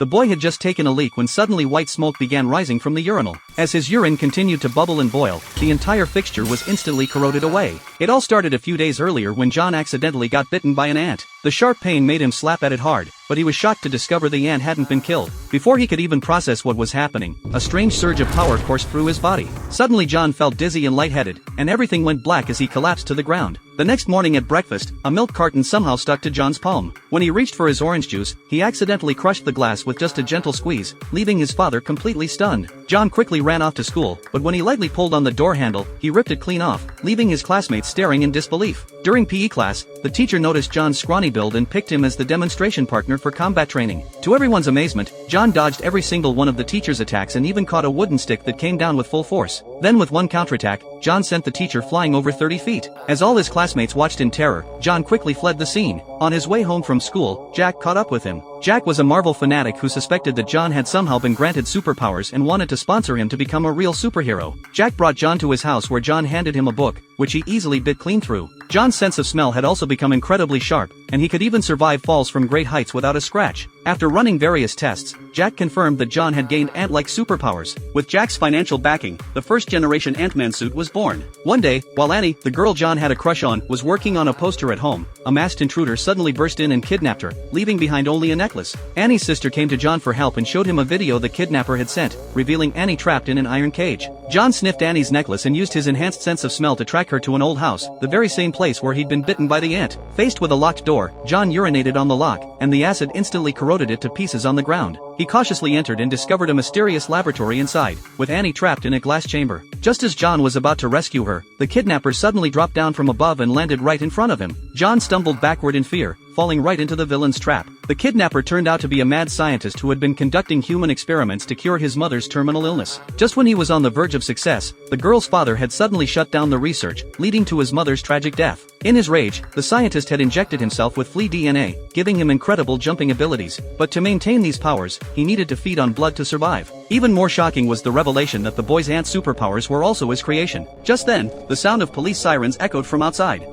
The boy had just taken a leak when suddenly white smoke began rising from the urinal. As his urine continued to bubble and boil, the entire fixture was instantly corroded away. It all started a few days earlier when John accidentally got bitten by an ant. The sharp pain made him slap at it hard, but he was shocked to discover the ant hadn't been killed. Before he could even process what was happening, a strange surge of power coursed through his body. Suddenly John felt dizzy and lightheaded, and everything went black as he collapsed to the ground. The next morning at breakfast, a milk carton somehow stuck to John's palm. When he reached for his orange juice, he accidentally crushed the glass with just a gentle squeeze, leaving his father completely stunned. John quickly ran off to school, but when he lightly pulled on the door handle, he ripped it clean off, leaving his classmates staring in disbelief. During PE class, the teacher noticed John's scrawny build and picked him as the demonstration partner for combat training. To everyone's amazement, John dodged every single one of the teacher's attacks and even caught a wooden stick that came down with full force. Then with one counterattack, John sent the teacher flying over 30 feet. As all his classmates watched in terror, John quickly fled the scene. On his way home from school, Jack caught up with him. Jack was a Marvel fanatic who suspected that John had somehow been granted superpowers and wanted to sponsor him to become a real superhero. Jack brought John to his house where John handed him a book, which he easily bit clean through. John's sense of smell had also become incredibly sharp, and he could even survive falls from great heights without a scratch. After running various tests, Jack confirmed that John had gained ant-like superpowers. With Jack's financial backing, the first-generation Ant-Man suit was born. One day, while Annie, the girl John had a crush on, was working on a poster at home, a masked intruder suddenly burst in and kidnapped her, leaving behind only a necklace. Annie's sister came to John for help and showed him a video the kidnapper had sent, revealing Annie trapped in an iron cage. John sniffed Annie's necklace and used his enhanced sense of smell to track her to an old house, the very same place where he'd been bitten by the ant. Faced with a locked door, John urinated on the lock, and the acid instantly corroded it to pieces on the ground. He cautiously entered and discovered a mysterious laboratory inside, with Annie trapped in a glass chamber. Just as John was about to rescue her, the kidnapper suddenly dropped down from above and landed right in front of him. John stumbled backward in fear, falling right into the villain's trap. The kidnapper turned out to be a mad scientist who had been conducting human experiments to cure his mother's terminal illness. Just when he was on the verge of success, the girl's father had suddenly shut down the research, leading to his mother's tragic death. In his rage, the scientist had injected himself with flea DNA, giving him incredible jumping abilities, but to maintain these powers, he needed to feed on blood to survive. Even more shocking was the revelation that the boy's ant superpowers were also his creation. Just then, the sound of police sirens echoed from outside.